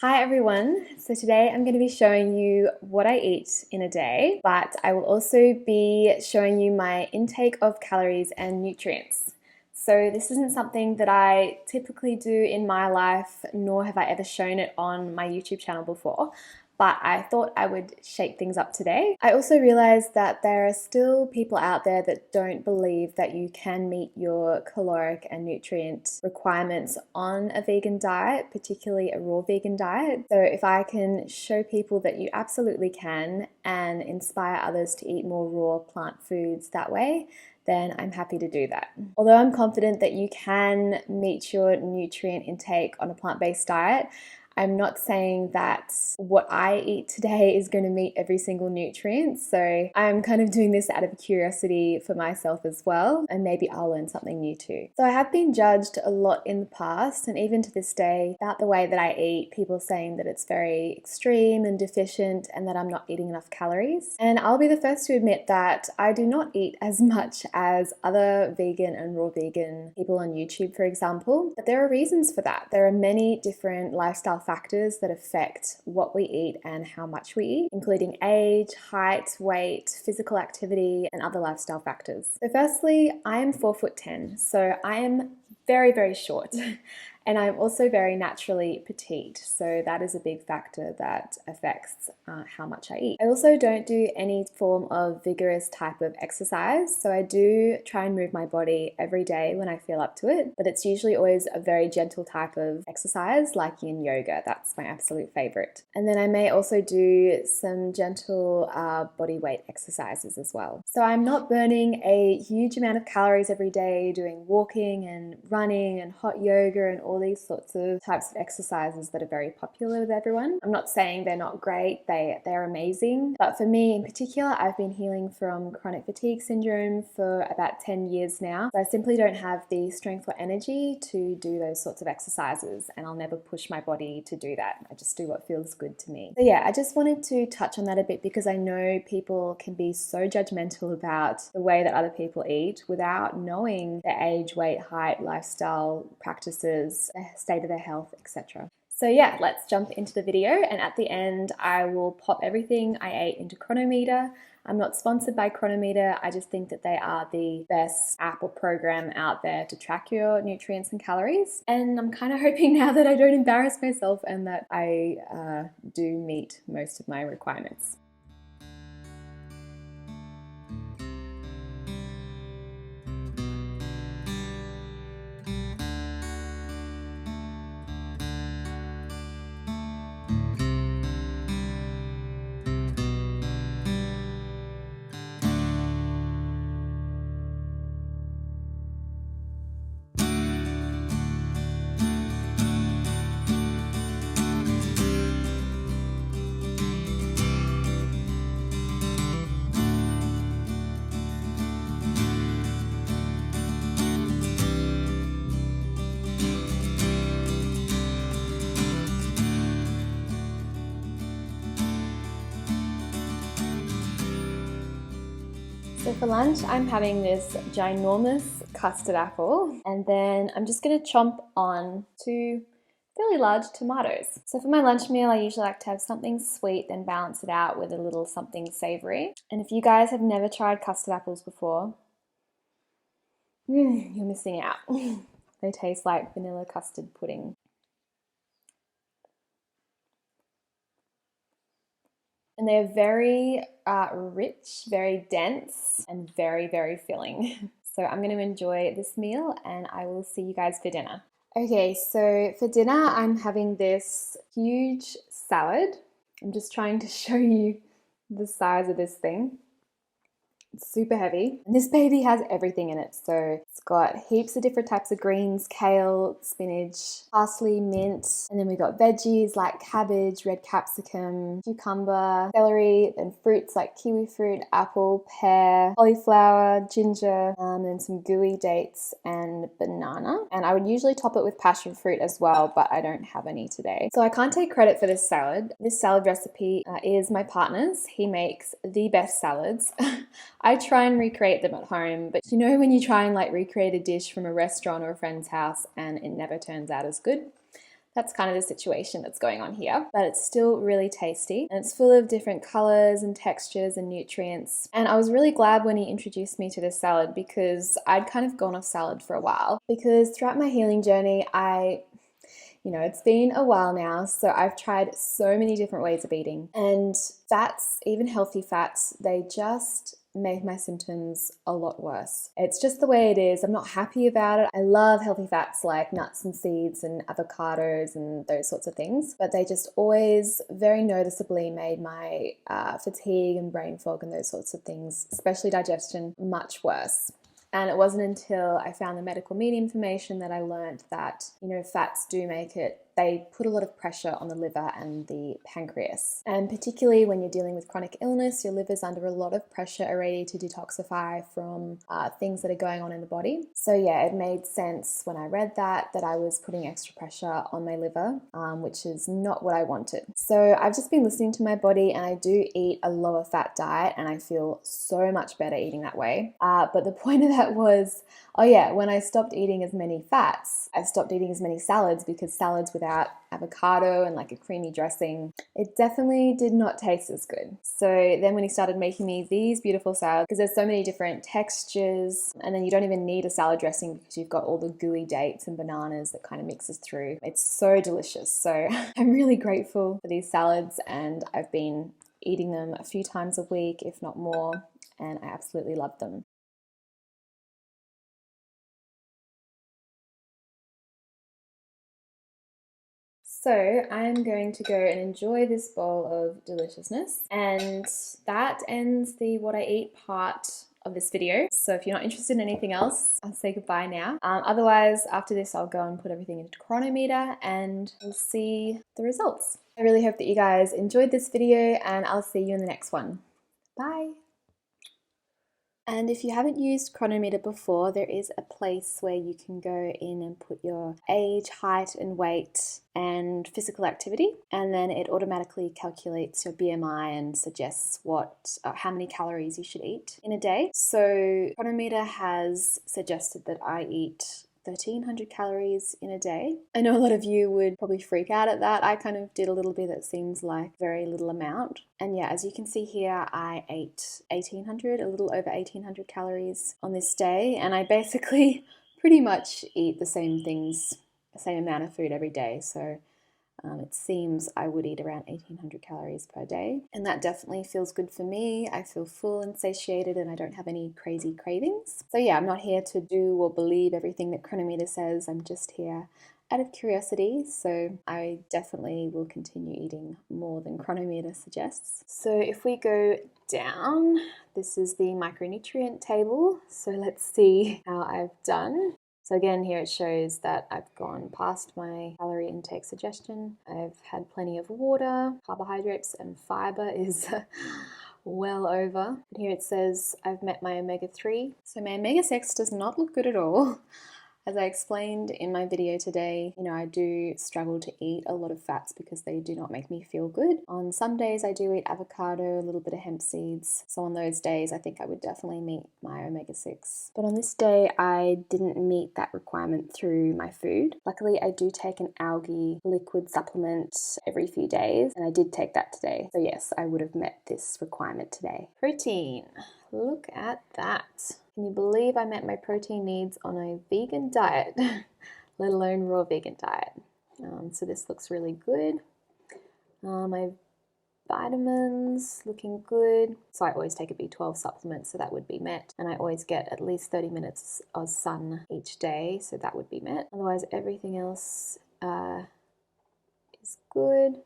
Hi everyone, so today I'm going to be showing you what I eat in a day, but I will also be showing you my intake of calories and nutrients. So this isn't something that I typically do in my life, nor have I ever shown it on my YouTube channel before, but I thought I would shake things up today. I also realized that there are still people out there that don't believe that you can meet your caloric and nutrient requirements on a vegan diet, particularly a raw vegan diet. So if I can show people that you absolutely can and inspire others to eat more raw plant foods that way, then I'm happy to do that. Although I'm confident that you can meet your nutrient intake on a plant-based diet, I'm not saying that what I eat today is going to meet every single nutrient, so I'm kind of doing this out of curiosity for myself as well, and maybe I'll learn something new too. So I have been judged a lot in the past, and even to this day, about the way that I eat, people saying that it's very extreme and deficient and that I'm not eating enough calories. And I'll be the first to admit that I do not eat as much as other vegan and raw vegan people on YouTube, for example, but there are reasons for that. There are many different lifestyle factors that affect what we eat and how much we eat, including age, height, weight, physical activity, and other lifestyle factors. So firstly, I am 4'10", so I am very, very short. And I'm also very naturally petite, so that is a big factor that affects how much I eat. I also don't do any form of vigorous type of exercise, so I do try and move my body every day when I feel up to it, but it's usually always a very gentle type of exercise, like in yoga. That's my absolute favorite. And then I may also do some gentle body weight exercises as well. So I'm not burning a huge amount of calories every day doing walking and running and hot yoga and all these sorts of types of exercises that are very popular with everyone. I'm not saying they're not great, they're amazing, but for me in particular, I've been healing from chronic fatigue syndrome for about 10 years now. So I simply don't have the strength or energy to do those sorts of exercises, and I'll never push my body to do that. I just do what feels good to me. So yeah, I just wanted to touch on that a bit because I know people can be so judgmental about the way that other people eat without knowing their age, weight, height, lifestyle practices, the state of their health, etc. So yeah, let's jump into the video, and at the end I will pop everything I ate into Cronometer. I'm not sponsored by Cronometer, I just think that they are the best app or program out there to track your nutrients and calories, and I'm kind of hoping now that I don't embarrass myself and that I do meet most of my requirements. So for lunch, I'm having this ginormous custard apple, and then I'm just going to chomp on 2 fairly large tomatoes. So for my lunch meal, I usually like to have something sweet, then balance it out with a little something savory. And if you guys have never tried custard apples before, you're missing out. They taste like vanilla custard pudding. And they're very rich, very dense, and very, very filling. So I'm going to enjoy this meal, and I will see you guys for dinner. Okay, so for dinner, I'm having this huge salad. I'm just trying to show you the size of this thing. It's super heavy. And this baby has everything in it. So it's got heaps of different types of greens, kale, spinach, parsley, mint, and then we got veggies like cabbage, red capsicum, cucumber, celery, and fruits like kiwi fruit, apple, pear, cauliflower, ginger, and then some gooey dates and banana. And I would usually top it with passion fruit as well, but I don't have any today. So I can't take credit for this salad. This salad recipe is my partner's. He makes the best salads. I try and recreate them at home, but you know when you try and like recreate a dish from a restaurant or a friend's house and it never turns out as good? That's kind of the situation that's going on here, but it's still really tasty and it's full of different colors and textures and nutrients. And I was really glad when he introduced me to this salad because I'd kind of gone off salad for a while, because throughout my healing journey, it's been a while now, so I've tried so many different ways of eating, and fats, even healthy fats, they just make my symptoms a lot worse. It's just the way it is. I'm not happy about it. I love healthy fats like nuts and seeds and avocados and those sorts of things, but they just always very noticeably made my fatigue and brain fog and those sorts of things, especially digestion, much worse. And it wasn't until I found the medical meat information that I learned that, fats do make it, they put a lot of pressure on the liver and the pancreas. And particularly when you're dealing with chronic illness, your liver's under a lot of pressure already to detoxify from things that are going on in the body. So yeah, it made sense when I read that I was putting extra pressure on my liver, which is not what I wanted. So I've just been listening to my body, and I do eat a lower fat diet, and I feel so much better eating that way. But the point of that was, when I stopped eating as many fats, I stopped eating as many salads, because salads without avocado and like a creamy dressing, it definitely did not taste as good. So then when he started making me these beautiful salads, because there's so many different textures, and then you don't even need a salad dressing because you've got all the gooey dates and bananas that kind of mixes through. It's so delicious. So I'm really grateful for these salads, and I've been eating them a few times a week, if not more, and I absolutely love them. So I'm going to go and enjoy this bowl of deliciousness, and that ends the what I eat part of this video. So if you're not interested in anything else, I'll say goodbye now. Otherwise, after this, I'll go and put everything into Chronometer and we'll see the results. I really hope that you guys enjoyed this video, and I'll see you in the next one. Bye. And if you haven't used Chronometer before, there is a place where you can go in and put your age, height and weight and physical activity, and then it automatically calculates your BMI and suggests how many calories you should eat in a day. So Chronometer has suggested that I eat 1,300 calories in a day. I know a lot of you would probably freak out at that. I kind of did a little bit that seems like very little amount. And yeah, as you can see here, I ate 1,800, a little over 1,800 calories on this day. And I basically pretty much eat the same amount of food every day. So it seems I would eat around 1,800 calories per day, and that definitely feels good for me. I feel full and satiated, and I don't have any crazy cravings. So yeah, I'm not here to do or believe everything that Chronometer says. I'm just here out of curiosity, so I definitely will continue eating more than Chronometer suggests. So if we go down, this is the micronutrient table. So let's see how I've done. So again, here it shows that I've gone past my calorie intake suggestion. I've had plenty of water, carbohydrates and fiber is well over. And here it says I've met my omega-3. So my omega-6 does not look good at all. As I explained in my video today, I do struggle to eat a lot of fats because they do not make me feel good. On some days I do eat avocado, a little bit of hemp seeds. So on those days I think I would definitely meet my omega-6. But on this day I didn't meet that requirement through my food. Luckily I do take an algae liquid supplement every few days, and I did take that today. So yes, I would have met this requirement today. Protein. Look at that. Can you believe I met my protein needs on a vegan diet, let alone raw vegan diet? So this looks really good. My vitamins looking good. So I always take a B12 supplement, so that would be met. And I always get at least 30 minutes of sun each day, so that would be met. Otherwise, everything else is good.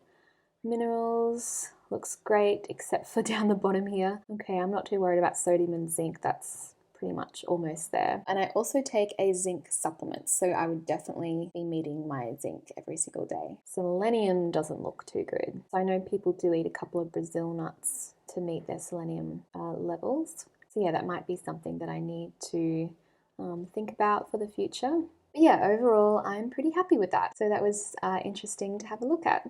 Minerals looks great, except for down the bottom here. Okay, I'm not too worried about sodium and zinc. That's pretty much almost there. And I also take a zinc supplement, so I would definitely be meeting my zinc every single day. Selenium doesn't look too good. So I know people do eat a couple of Brazil nuts to meet their selenium levels. So yeah, that might be something that I need to think about for the future. But yeah, overall, I'm pretty happy with that. So that was interesting to have a look at.